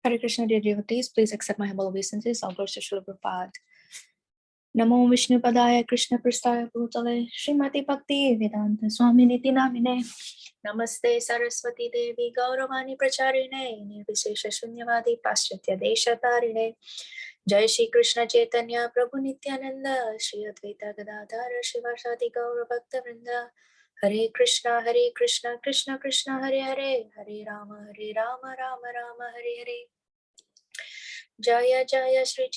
Hare Krishna, dear devotees, please accept my humble obeisances. All glories to Srila Prabhupada. Namo Vishnu Padaya Krishna Prastaya Bhutale Srimati Bhakti Vedanta Swami Niti Namine Namaste Saraswati Devi Gauravani Pracharine Nirvisesha Shunyavadi Paschatya Desha Tarine Jai Shri Krishna Chaitanya Prabhu Nityananda Shri Advaita Gadadhara Shivasadi Gaura Bhakta Vrinda Hare Krishna Krishna Krishna Hare Hare Hare Rama Rama Rama Hare Hare Jaya Jaya Sri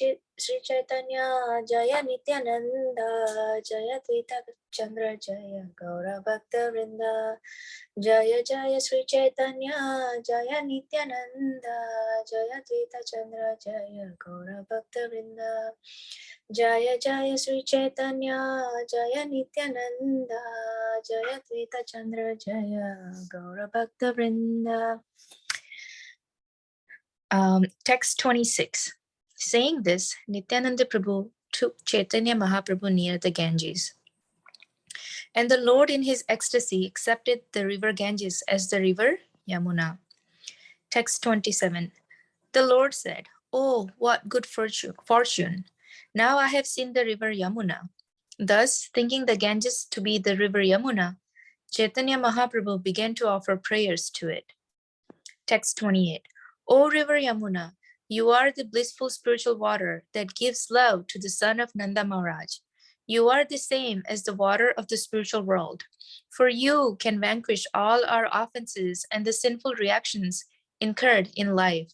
Chaitanya Jaya Nityananda Jaya Dvaita Chandra Jaya Gaura Bhakta Vrinda Jaya Jaya Sri Chaitanya Jaya Nityananda Jaya Dvaita Chandra Jaya Gaura Bhakta Vrinda Jaya Jaya Sri Chaitanya Jaya Nityananda Jaya Dvaita Chandra Jaya Gaura Bhakta Vrinda. Text 26. Saying this, Nityananda Prabhu took Chaitanya Mahaprabhu near the Ganges. And the Lord in his ecstasy accepted the river Ganges as the river Yamuna. Text 27. The Lord said, "Oh, what good fortune! Now I have seen the river Yamuna." Thus, thinking the Ganges to be the river Yamuna, Chaitanya Mahaprabhu began to offer prayers to it. Text 28. O river Yamuna, you are the blissful spiritual water that gives love to the son of Nanda Maharaj. You are the same as the water of the spiritual world. For you can vanquish all our offenses and the sinful reactions incurred in life.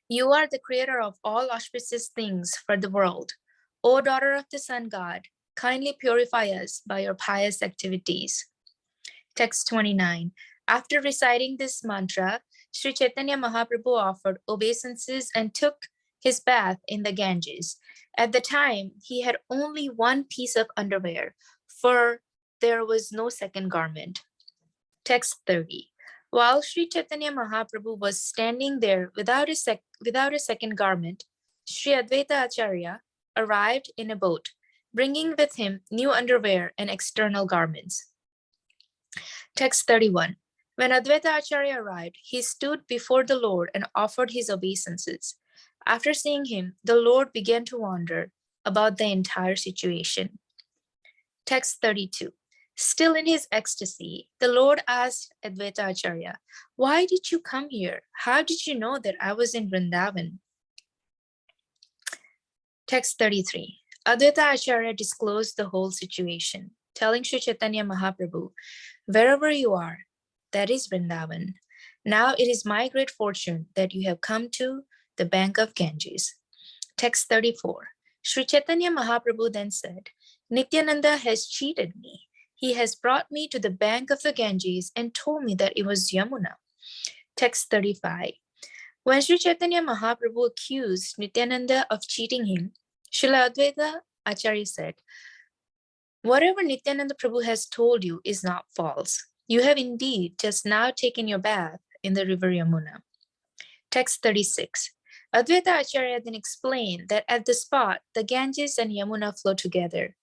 You are the creator of all auspicious things for the world. O daughter of the sun god, kindly purify us by your pious activities. Text 29. After reciting this mantra, Sri Chaitanya Mahaprabhu offered obeisances and took his bath in the Ganges. At the time, he had only one piece of underwear, for there was no second garment. Text 30. While Sri Chaitanya Mahaprabhu was standing there without a second garment, Sri Advaita Acharya arrived in a boat, bringing with him new underwear and external garments. Text 31. When Advaita Acharya arrived, he stood before the Lord and offered his obeisances. After seeing him, the Lord began to wonder about the entire situation. Text 32. Still in his ecstasy, the Lord asked Advaita Acharya, "Why did you come here? How did you know that I was in Vrindavan?" Text 33. Advaita Acharya disclosed the whole situation, telling Sri Chaitanya Mahaprabhu, "Wherever you are, that is Vrindavan. Now it is my great fortune that you have come to the bank of Ganges." Text 34. Sri Chaitanya Mahaprabhu then said, "Nityananda has cheated me. He has brought me to the bank of the Ganges and told me that it was Yamuna." Text 35. When Sri Chaitanya Mahaprabhu accused Nityananda of cheating him, Srila Advaita Acharya said, "Whatever Nityananda Prabhu has told you is not false. You have indeed just now taken your bath in the river Yamuna." Text 36. Advaita Acharya then explained that at the spot, the Ganges and Yamuna flow together.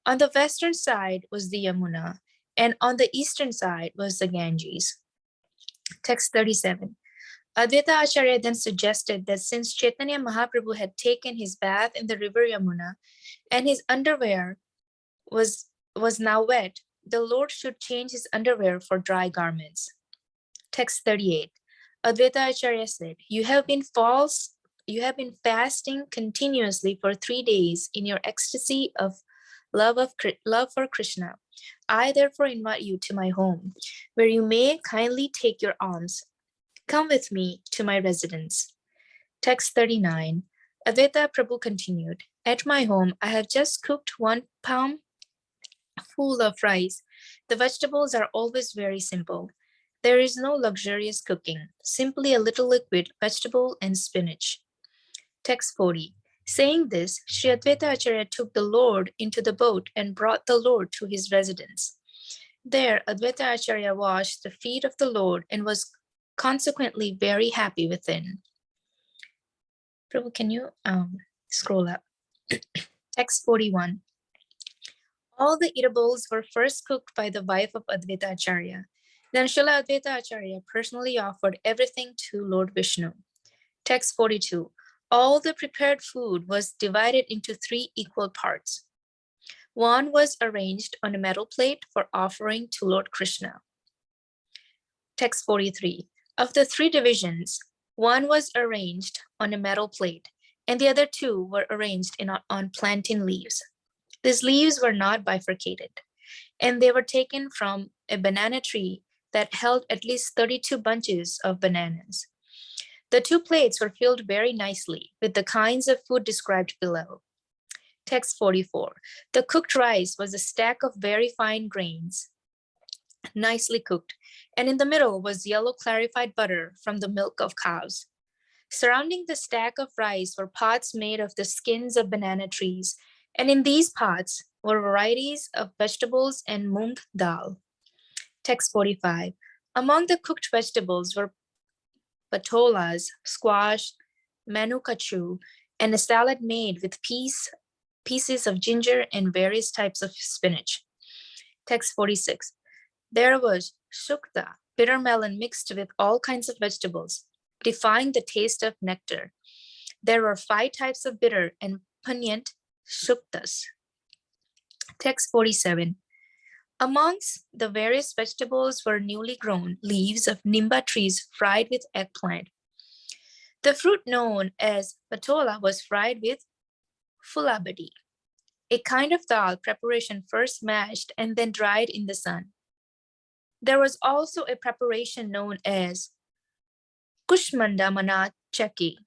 On the western side was the Yamuna, and on the eastern side was the Ganges. Text 37. Advaita Acharya then suggested that since Chaitanya Mahaprabhu had taken his bath in the river Yamuna and his underwear was now wet, the Lord should change his underwear for dry garments. Text 38. Advaita Acharya said, you have been fasting continuously for 3 days in your ecstasy of love for Krishna. I therefore invite you to my home, where you may kindly take your alms. Come with me to my residence. Text 39. Advaita Prabhu continued, at my home, I have just cooked 1 palm full of rice. The vegetables are always very simple. There is no luxurious cooking, simply a little liquid vegetable and spinach. Text 40. Saying this, Sri Advaita Acharya took the Lord into the boat and brought the Lord to his residence. There, Advaita Acharya washed the feet of the Lord and was consequently very happy within. Prabhu, can you scroll up? Text 41. All the eatables were first cooked by the wife of Advaita Acharya. Then Srila Advaita Acharya personally offered everything to Lord Vishnu. Text 42. All the prepared food was divided into 3 equal parts. One was arranged on a metal plate for offering to Lord Krishna. Text 43. Of the 3 divisions, one was arranged on a metal plate, and the other 2 were arranged on plantain leaves. These leaves were not bifurcated, and they were taken from a banana tree that held at least 32 bunches of bananas. The 2 plates were filled very nicely with the kinds of food described below. Text 44. The cooked rice was a stack of very fine grains, nicely cooked, and in the middle was yellow clarified butter from the milk of cows. Surrounding the stack of rice were pots made of the skins of banana trees, and in these pots were varieties of vegetables and mung dal. Text 45. Among the cooked vegetables were patolas, squash, manukachu, and a salad made with pieces of ginger and various types of spinach. Text 46. There was shukta, bitter melon mixed with all kinds of vegetables, defying the taste of nectar. There were 5 types of bitter and pungent shuktas. Text 47. Amongst the various vegetables were newly grown leaves of nimba trees fried with eggplant. The fruit known as patola was fried with fulabadi, a kind of dal preparation first mashed and then dried in the sun. There was also a preparation known as kushmanda manat chaki.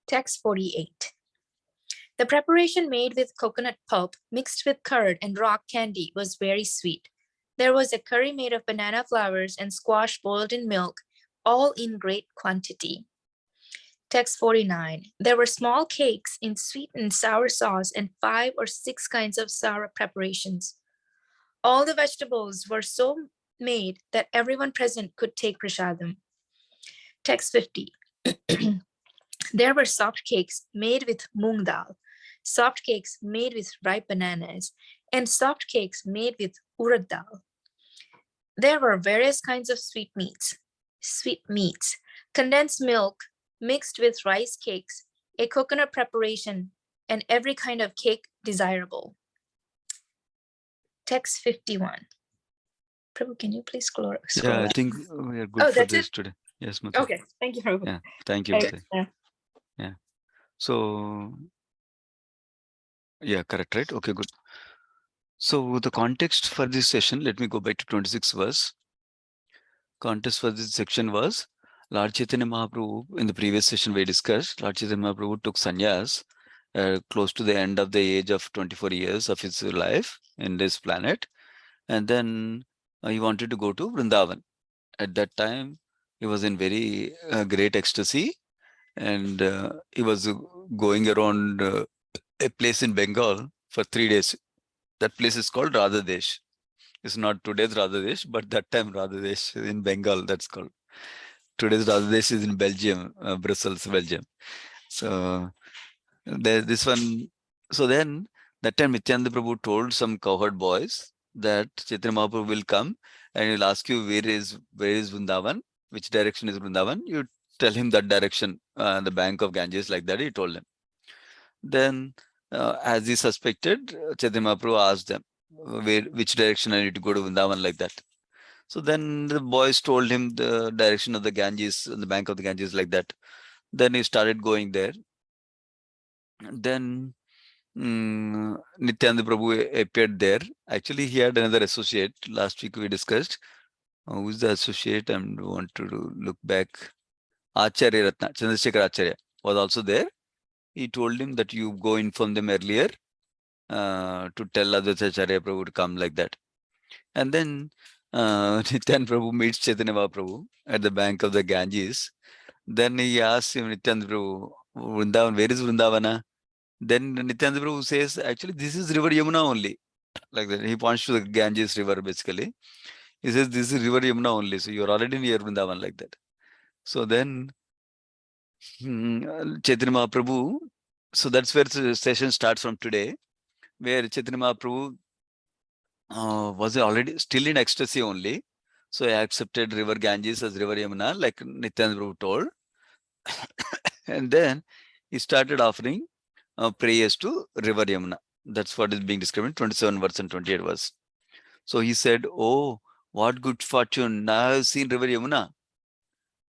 Text 48. The preparation made with coconut pulp mixed with curd and rock candy was very sweet. There was a curry made of banana flowers and squash boiled in milk, all in great quantity. Text 49. There were small cakes in sweet and sour sauce and 5 or 6 kinds of sour preparations. All the vegetables were so made that everyone present could take prasadam. Text 50. There were soft cakes made with moong dal, soft cakes made with ripe bananas, and soft cakes made with urad dal. There were various kinds of sweetmeats, condensed milk mixed with rice cakes, a coconut preparation, and every kind of cake desirable. Text 51. Prabhu, can you please scroll Yeah, I up? think we are good for this today. Yes, Madhya. Okay, thank you, Prabhu. Yeah, thank you, Madhya. Yeah. So, yeah, correct, right? Okay, good. So the context for this session, let me go back to 26th verse. Context for this section was Lord Chaitanya Mahaprabhu, in the previous session we discussed, Lord Chaitanya Mahaprabhu took sannyas close to the end of the age of 24 years of his life in this planet. And then he wanted to go to Vrindavan. At that time, he was in very great ecstasy, and he was going around a place in Bengal for 3 days. That place is called Radhadesh. It's not today's Radhadesh, but that time Radhadesh in Bengal, that's called. Today's Radhadesh is in Belgium, Brussels, Belgium. So this one. So then that time Nityananda Prabhu told some cowherd boys that Chaitanya Mahaprabhu will come and he'll ask you where is Vrindavan, which direction is Vrindavan. You tell him that direction, the bank of Ganges, like that. He told them. Then, as he suspected, Chaitanya Mahaprabhu asked them which direction I need to go to Vrindavan, like that. So then the boys told him the direction of the Ganges, the bank of the Ganges, like that. Then he started going there. Then Nityananda Prabhu appeared there. Actually, he had another associate. Last week we discussed. Who is the associate? I want to look back. Acharya Ratna, Chandrasekhar Acharya was also there. He told him that you go inform them earlier to tell Advaita Acharya Prabhu to come, like that. And then Nityananda Prabhu meets Chaitanya Mahaprabhu at the bank of the Ganges. Then he asks him, Nityananda Prabhu, Vrindavan, where is Vrindavana? Then Nityananda Prabhu says, actually, this is river Yamuna only. Like that. He points to the Ganges river, basically. He says, this is river Yamuna only. So you're already near Vrindavan, like that. So then Chaitanya Mahaprabhu, so that's where the session starts from today, where Chaitanya Mahaprabhu was already still in ecstasy only. So I accepted river Ganges as river Yamuna, like Nityananda Prabhu told. And then he started offering prayers to river Yamuna. That's what is being described in 27 verse and 28 verse. So he said, oh, what good fortune. Now I've seen river Yamuna.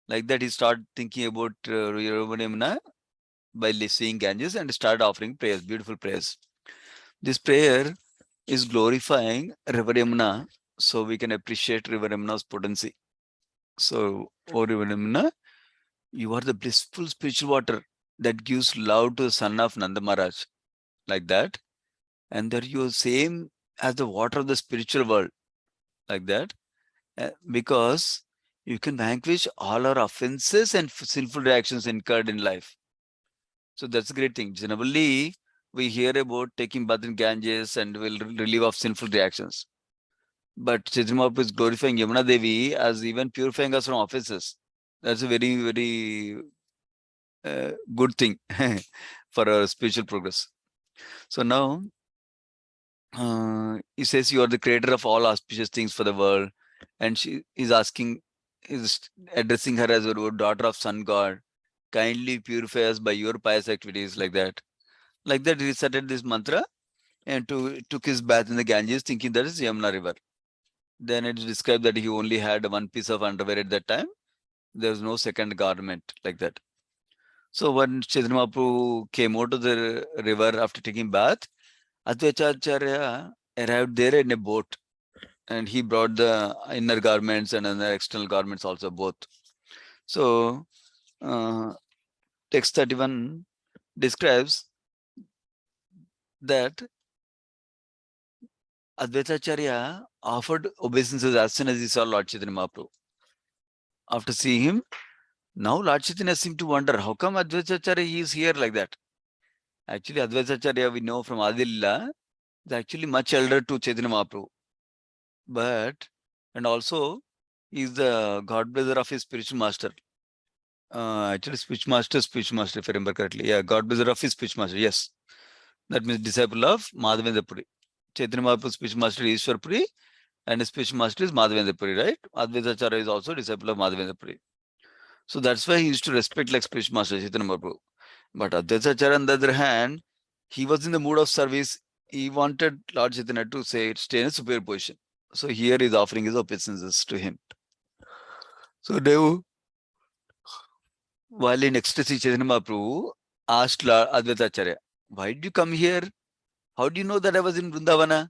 Like that, he started thinking about river Yamuna by seeing Ganges and started offering prayers, beautiful prayers. This prayer is glorifying river Yamuna, so we can appreciate river Yamuna's potency. So, O river Yamuna, you are the blissful spiritual water that gives love to the son of Nanda Maharaj. Like that. And that you are same as the water of the spiritual world. Like that. Because you can vanquish all our offenses and sinful reactions incurred in life. So that's a great thing. Generally, we hear about taking bath in Ganges and will relieve of sinful reactions. But Chaitanya Mahaprabhu is glorifying Yamuna Devi as even purifying us from offenses. That's a very, very good thing for our spiritual progress. So now, he says, you are the creator of all auspicious things for the world. And she is asking, is addressing her as a daughter of sun god. Kindly purify us by your pious activities, like that. Like that, he recited this mantra and took his bath in the Ganges, thinking that is Yamuna river. Then it is described that he only had one piece of underwear at that time. There was no second garment, like that. So when Chaitanya Mahaprabhu came out of the river after taking bath, Advaitacharya arrived there in a boat, and he brought the inner garments and other external garments also, both. So text 31 describes that Advaitacharya offered obeisances as soon as he saw Lord Chaitanya Mahaprabhu. After seeing him, now Lord Chaitanya seemed to wonder, how come Advaitacharya is here, like that? Actually, Advaitacharya, we know from Adi Lila, is actually much elder to Chaitanya Mahaprabhu. But, and also, he is the god brother of his spiritual master. Actually, speech master, if I remember correctly. Yeah, god brother of his speech master, yes. That means disciple of Madhavendra Puri. Chaitanya Mahaprabhu's speech master is Ishwar Puri, and his speech master is Madhavendra Puri, right? Advaitacharya is also disciple of Madhavendra Puri. So that's why he used to respect like speech master Chaitanya Mahaprabhu. But Advaitacharya, on the other hand, he was in the mood of service. He wanted Lord Chaitanya to say, stay in a superior position. So here he is offering his obeisances to him. So now, while in ecstasy, Chaitanya Mahaprabhu asked Lord Advaitacharya, why did you come here? How do you know that I was in Vrindavana?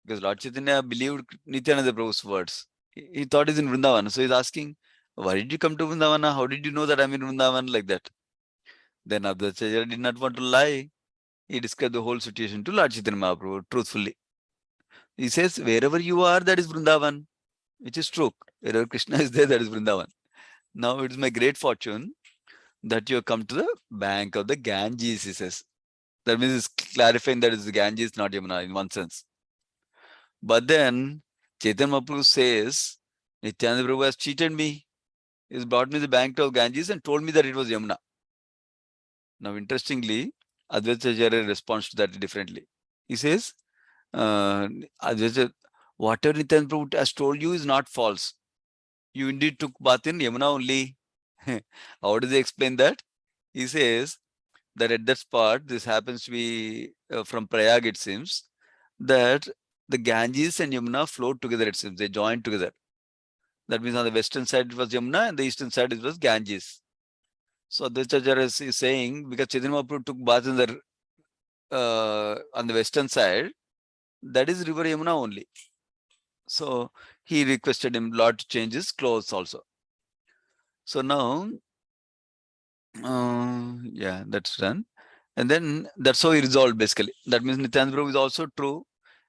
Because Lord Chaitanya believed Nityananda Prabhu's words. He thought he's in Vrindavana. So he's asking, why did you come to Vrindavana? How did you know that I'm in Vrindavana? Like that. Then Advaitacharya did not want to lie. He described the whole situation to Lord Chaitanya Mahaprabhu truthfully. He says, wherever you are, that is Vrindavan, which is true. Wherever Krishna is there, that is Vrindavan. Now it is my great fortune that you have come to the bank of the Ganges, he says. That means it's clarifying that it's the Ganges, not Yamuna, in one sense. But then Chaitanya Mahaprabhu says, Nityananda Prabhu has cheated me. He's brought me the bank of Ganges and told me that it was Yamuna. Now, interestingly, Advaita responds to that differently. He says, whatever Nityananda Prabhu has told you is not false. You indeed took bath in Yamuna only. How do they explain that? He says that at that spot, this happens to be from Prayag, it seems, that the Ganges and Yamuna flowed together, it seems. They joined together. That means on the western side it was Yamuna and the eastern side it was Ganges. So Advaita is saying, because Chaitanya Mahaprabhu took bath in the, on the western side, that is river Yamuna only. So he requested him, Lord, to change his clothes also. So now, yeah, that's done. And then that's how he resolved basically. That means Nityananda Prabhu is also true.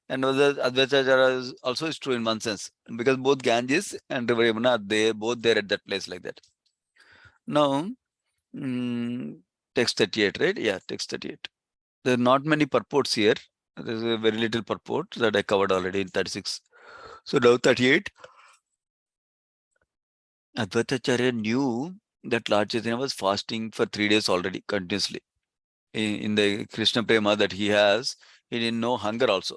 And whether Advaita also is true in one sense. Because both Ganges and river Yamuna are there, both there at that place like that. Now, text 38, right? Yeah, text 38. There are not many purports here. There's a very little purport that I covered already in 36. So now 38. Advaitacharya knew that Lord Chaitanya was fasting for 3 days already, continuously. In the Krishna Prema that he has, he didn't know hunger also.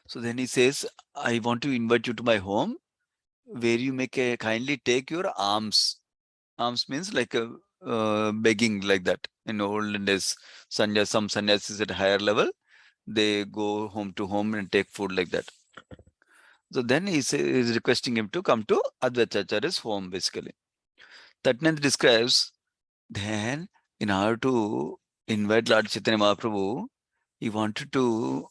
So then he says, I want to invite you to my home where you kindly take your alms. Alms means like begging like that. In olden days, some sannyasis at higher level, they go home to home and take food like that. So then he's requesting him to come to Advaitacharya's home basically. 39th describes, then in order to invite Lord Chaitanya Mahaprabhu, he wanted to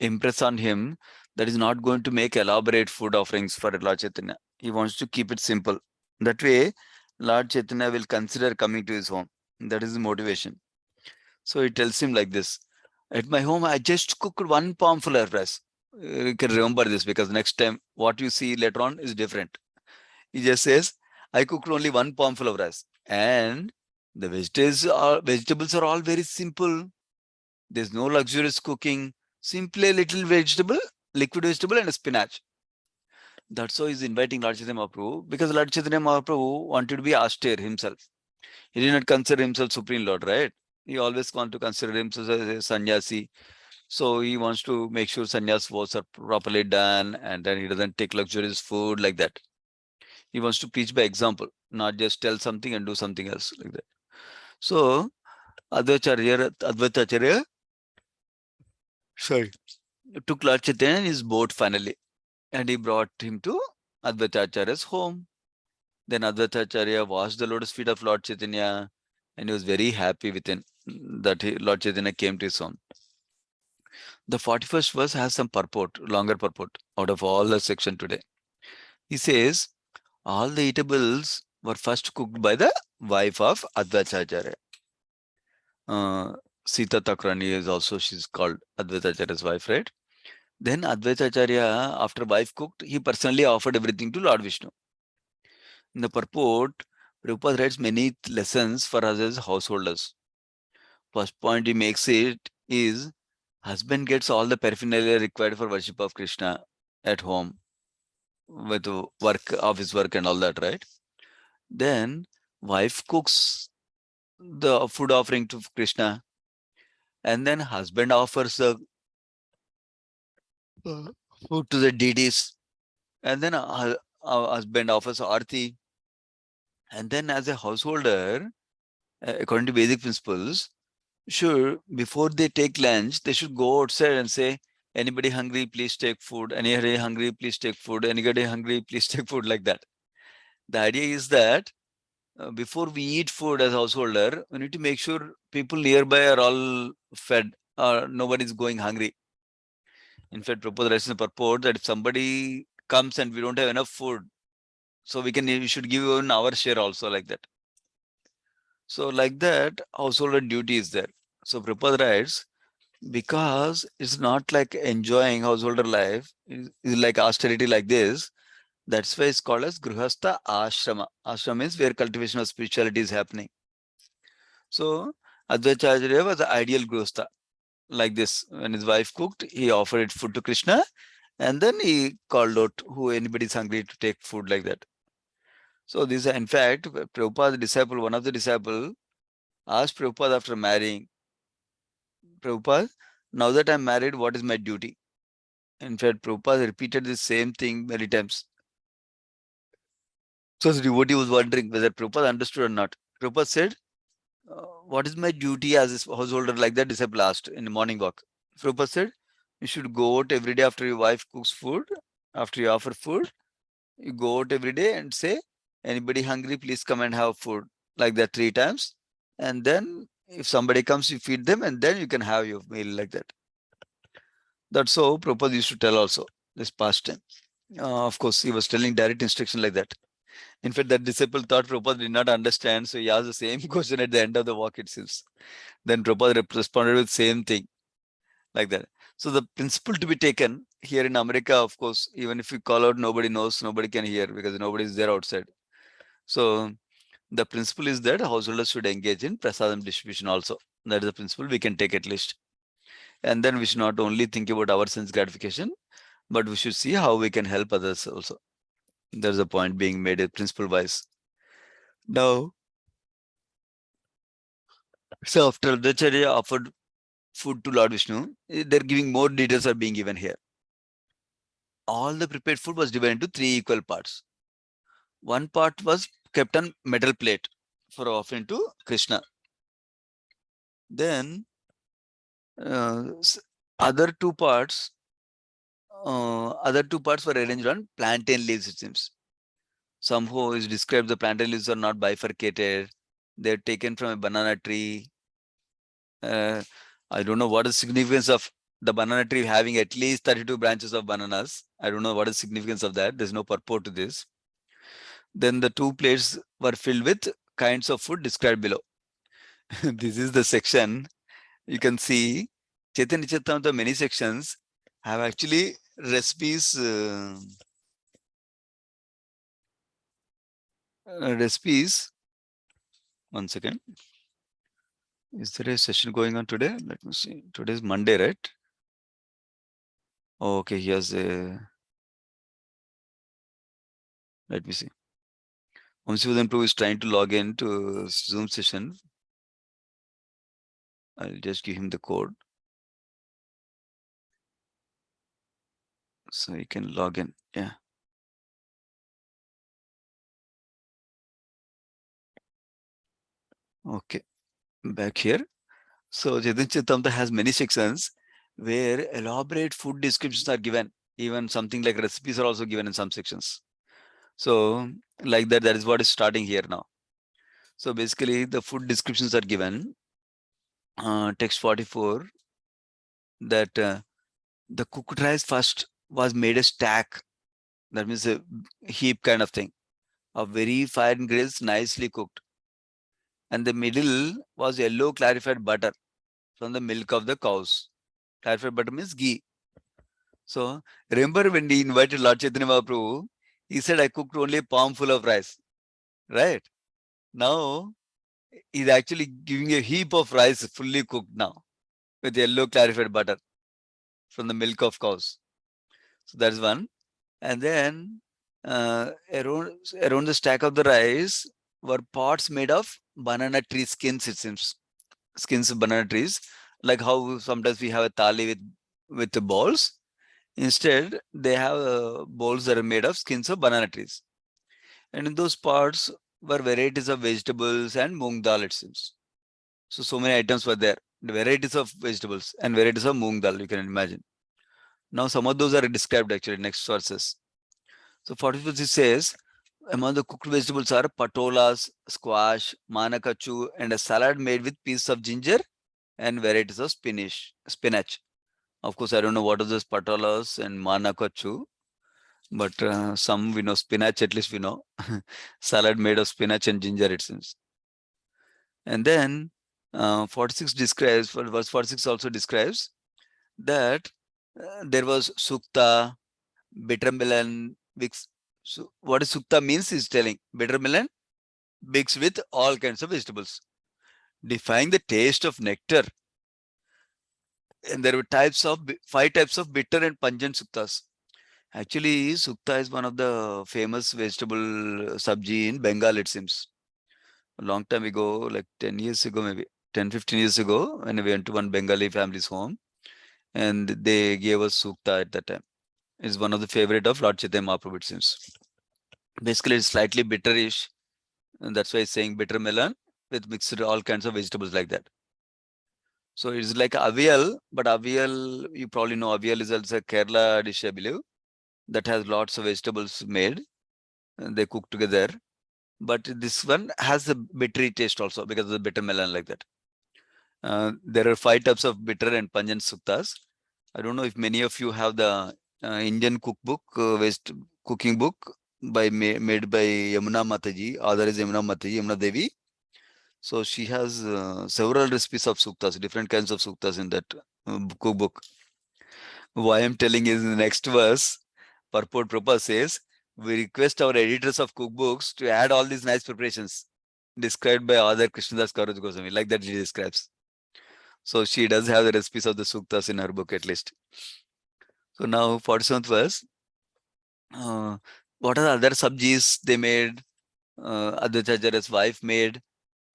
impress on him that is not going to make elaborate food offerings for Lord Chaitanya. He wants to keep it simple. That way, Lord Chaitanya will consider coming to his home. That is the motivation. So he tells him like this: at my home, I just cooked one palmful of rice. You can remember this because next time what you see later on is different. He just says, I cooked only one palmful of rice. And the vegetables are all very simple. There's no luxurious cooking. Simply a little vegetable, liquid vegetable, and a spinach. That's why he's inviting Lord Chaitanya Mahaprabhu, because Lord Chaitanya Mahaprabhu wanted to be austere himself. He did not consider himself Supreme Lord, right? He always wanted to consider himself as a sannyasi. So he wants to make sure sannyas vows are properly done, and then he doesn't take luxurious food like that. He wants to preach by example, not just tell something and do something else like that. So Advaitacharya, sorry, took Lord Chaitanya in his boat finally, and he brought him to Advaitacharya's home. Then Advaitacharya washed the lotus feet of Lord Chaitanya, and he was very happy within that Lord Chaitanya came to his home. The 41st verse has some purport, longer purport out of all the section today. He says, all the eatables were first cooked by the wife of Advaitacharya. Sita Takrani is also, she's called Advaitacharya's wife, right? Then Advaitacharya, after wife cooked, he personally offered everything to Lord Vishnu. In the purport, Prabhupada writes many lessons for us as householders. First point he makes it is, husband gets all the paraphernalia required for worship of Krishna at home with work, office work and all that, right? Then wife cooks the food offering to Krishna, and then husband offers the food to the deities, and then husband offers arti, and then as a householder, according to Vedic principles, sure, before they take lunch, they should go outside and say, anybody hungry, please take food. Anybody hungry, please take food. Anybody hungry, please take food, like that. The idea is that before we eat food as householder, we need to make sure people nearby are all fed, or nobody's going hungry. In fact, Prabhupada writes in the purport that if somebody comes and we don't have enough food, so we should give even our share also, like that. So like that, householder duty is there. So Prabhupada writes, because it's not like enjoying householder life, it's like austerity like this. That's why it's called as Grihastha Ashrama. Ashrama is where cultivation of spirituality is happening. So Advaitacharya was the ideal Grihastha. Like this, when his wife cooked, he offered food to Krishna, and then he called out who anybody's hungry to take food, like that. So this, in fact, Prabhupada's disciple, one of the disciple, asked Prabhupada after marrying, Prabhupada, now that I'm married, what is my duty? In fact, Prabhupada repeated the same thing many times. So the devotee was wondering whether Prabhupada understood or not. Prabhupada said, what is my duty as a householder? Like that disciple asked in the morning walk. Prabhupada said, you should go out every day after your wife cooks food, after you offer food, you go out every day and say, anybody hungry, please come and have food. Like that 3 times. And then if somebody comes, you feed them, and then you can have your meal, like that. That's how Prabhupada used to tell also, this past time. Of course, he was telling direct instruction like that. In fact, that disciple thought Prabhupada did not understand, so he asked the same question at the end of the walk itself. Then Prabhupada responded with same thing, like that. So the principle to be taken here in America, of course, even if you call out, nobody knows, nobody can hear because nobody is there outside. So the principle is that householders should engage in prasadam distribution also. That is the principle we can take at least. And then we should not only think about our sense gratification, but we should see how we can help others also. There's a point being made principle wise. Now, so after Advaitacharya offered food to Lord Vishnu, they're giving more details are being given here. All the prepared food was divided into 3 equal parts. One part was kept on metal plate for offering to Krishna. Then other two parts were arranged on plantain leaves, it seems. Somehow is described the plantain leaves are not bifurcated. They're taken from a banana tree. I don't know what is the significance of the banana tree having at least 32 branches of bananas. I don't know what is the significance of that. There's no purport to this. Then the two plates were filled with kinds of food described below. This is the section. You can see Chaitanya Charitamrita, many sections have actually recipes. Recipes. One second. Is there a session going on today? Let me see. Today is Monday, right? Okay, here's a. Let me see. Vamsivadhan Prabhu is trying to log in to Zoom session. I'll just give him the code, so he can log in. Yeah. Okay. Back here. So Chaitanya Charitamrita has many sections where elaborate food descriptions are given. Even something like recipes are also given in some sections. So like that is what is starting here now. So basically the food descriptions are given. Text 44, that the cooked rice first was made a stack. That means a heap kind of thing of very fine grains, nicely cooked. And the middle was yellow clarified butter from the milk of the cows. Clarified butter means ghee. So remember when he invited Lord Chaitanya Mahaprabhu, he said, I cooked only a palm full of rice. Right? Now he's actually giving a heap of rice fully cooked now with yellow clarified butter from the milk of cows. So that's one. And then around the stack of the rice were pots made of banana tree skins, it seems. Skins of banana trees, like how sometimes we have a thali with the balls. Instead, they have bowls that are made of skins of banana trees. And in those pots were varieties of vegetables and moong dal, it seems. So many items were there. The varieties of vegetables and varieties of moong dal, you can imagine. Now, some of those are described actually next verses. So 44 says, among the cooked vegetables are patolas, squash, manakachu, and a salad made with pieces of ginger and varieties of spinach. Of course, I don't know what are those patolas and manakachu, but some we know spinach, at least we know. Salad made of spinach and ginger, it seems. And then 46 describes, verse 46 also describes that there was sukta, bitter melon, mix. So what is sukta means is telling bitter melon mixed with all kinds of vegetables, defying the taste of nectar. And there were 5 types of bitter and pungent suktas. Actually, sukta is one of the famous vegetable sabji in Bengal, it seems. A long time ago, like 10 years ago, maybe 10, 15 years ago, when we went to one Bengali family's home, and they gave us sukta at that time. It's one of the favorite of Lord Chaitanya Mahaprabhu, it seems. Basically, it's slightly bitterish, and that's why it's saying bitter melon with mixed all kinds of vegetables like that. So it's like avial, but avial, you probably know avial is also a Kerala dish, I believe, that has lots of vegetables made, and they cook together. But this one has a bittery taste also because of the bitter melon like that. There are 5 types of bitter and pungent suktas. I don't know if many of you have the Indian cookbook, cooking book made by Yamuna Mataji. Other is Yamuna Mataji, Yamuna Devi. So she has several recipes of suktas, different kinds of suktas in that cookbook. Why I'm telling is in the next verse, Purport Prabhupada says, we request our editors of cookbooks to add all these nice preparations described by Author Krishnadas Kaviraj Goswami, like that she describes. So she does have the recipes of the suktas in her book at least. So now 47th verse. What are the other sabjis they made? Advaitacharya's wife made.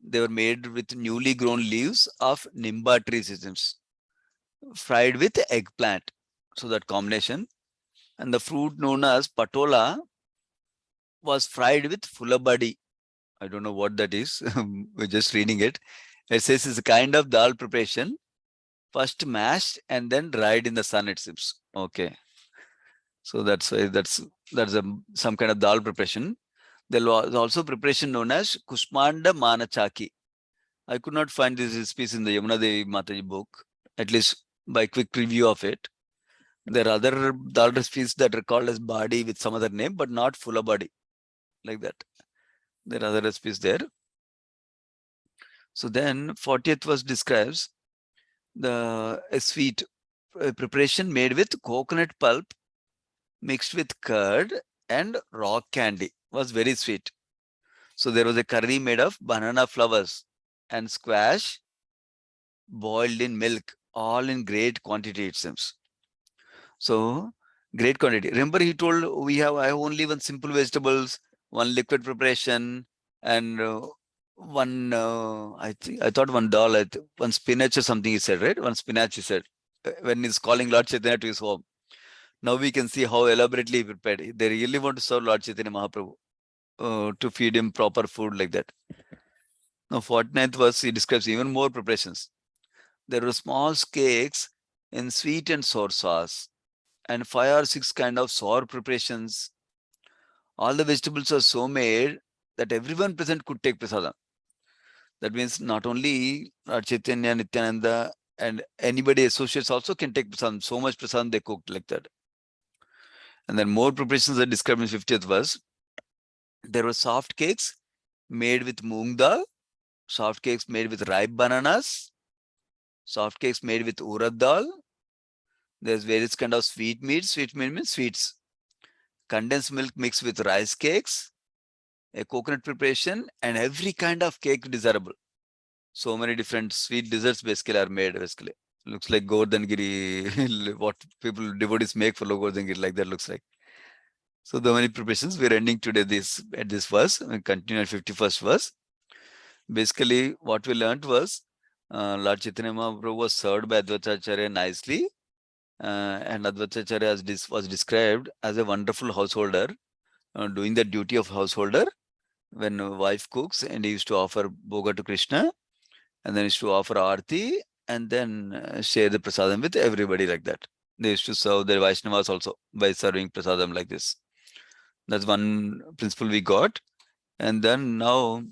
They were made with newly grown leaves of nimba tree systems, fried with eggplant. So that combination. And the fruit known as patola was fried with fulabadi. I don't know what that is. We're just reading it. It says it's a kind of dal preparation, first mashed and then dried in the sun, it seems. Okay. So that's why that's some kind of dal preparation. There was also preparation known as Kusmanda Manachaki. I could not find this recipe in the Yamuna Devi Mataji book, at least by quick review of it. There are other dal recipes that are called as badi with some other name, but not fulla badi, like that. There are other recipes there. So then 40th verse describes a sweet preparation made with coconut pulp mixed with curd and rock candy. Was very sweet. So there was a curry made of banana flowers and squash boiled in milk, all in great quantity, it seems. So great quantity. Remember, he told I have only one simple vegetables, one liquid preparation, and one I thought one dal, one spinach or something. He said, right? One spinach. He said when he's calling Lord Chaitanya to his home. Now we can see how elaborately he prepared. They really want to serve Lord Chaitanya Mahaprabhu to feed him proper food like that. Now 49th verse, he describes even more preparations. There were small cakes in sweet and sour sauce, and 5 or 6 kind of sour preparations. All the vegetables are so made that everyone present could take prasadam. That means not only Lord Chaitanya, Nityananda, and anybody associates also can take prasadam. So much prasadam they cooked like that. And then more preparations are described in 50th verse. There were soft cakes made with moong dal, soft cakes made with ripe bananas, soft cakes made with urad dal. There's various kind of sweet meats. Sweet meat means sweets. Condensed milk mixed with rice cakes, a coconut preparation, and every kind of cake desirable. So many different sweet desserts basically are made basically. Looks like Govardhan, what people, devotees make for Govardhan, like that looks like. So the many preparations. We're ending today at this verse. We continue at 51st verse. Basically, what we learned was Lord Chaitanya Mahaprabhu was served by Advaitacharya nicely. And Advaitacharya was described as a wonderful householder, doing the duty of householder when a wife cooks, and he used to offer bhoga to Krishna, and then he used to offer aarti, and then share the prasadam with everybody like that. They used to serve their Vaishnavas also by serving prasadam like this. That's one principle we got. And then now,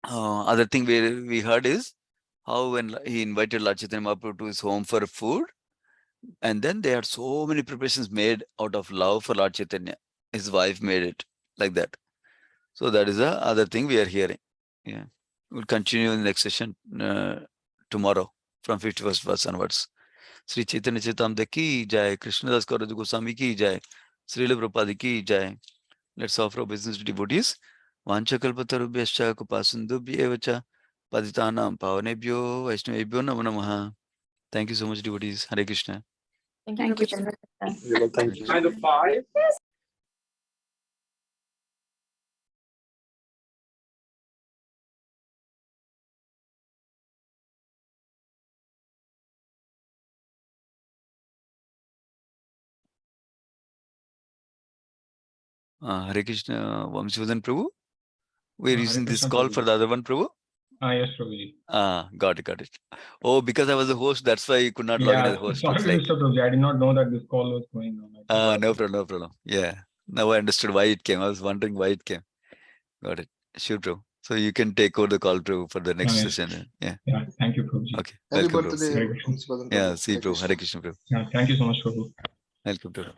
other thing we heard is how when he invited Lord Chaitanya Mahaprabhu to his home for food, and then they had so many preparations made out of love for Lord Chaitanya. His wife made it like that. So that is the other thing we are hearing. Yeah, we'll continue in the next session tomorrow from 51st verse onwards. Sri Chaitanya Chaitamrita ki jai, Krishnadas Kaviraj Goswami ki jai, Srila Prabhupada ki jai. Let's offer obeisance to devotees. Vanchakalpatarubhyascha kupasundubhyevacha paditanam pavanebhyo vaishnavebhyo namo namaha. Thank you so much, devotees. Hare Krishna. Thank you. Thank you. 9 to 5. Hare Krishna, Vamsivadhan Prabhu. We're Hare using this Krishna, call Prabhuji. for the other one, Prabhu. Yes, Prabhuji. Got it. Oh, because I was the host, that's why you could not log in as a host. Sorry Looks to like. disturb, Prabhuji. I did not know that this call was going on. No problem. Yeah. Now I understood why it came. I was wondering why it came. Got it. Sure, Prabhu. So you can take over the call, Prabhu, for the next Yes. session. Yeah. Thank you, Prabhuji. Okay. Happy Welcome, birthday, Prabhu. Hare Krishna. Vamsivadhan Yeah. Prabhu. See you, Hare Prabhu. Krishna. Hare Krishna, Prabhu. Thank you so much, Prabhu. Welcome, Prabhu.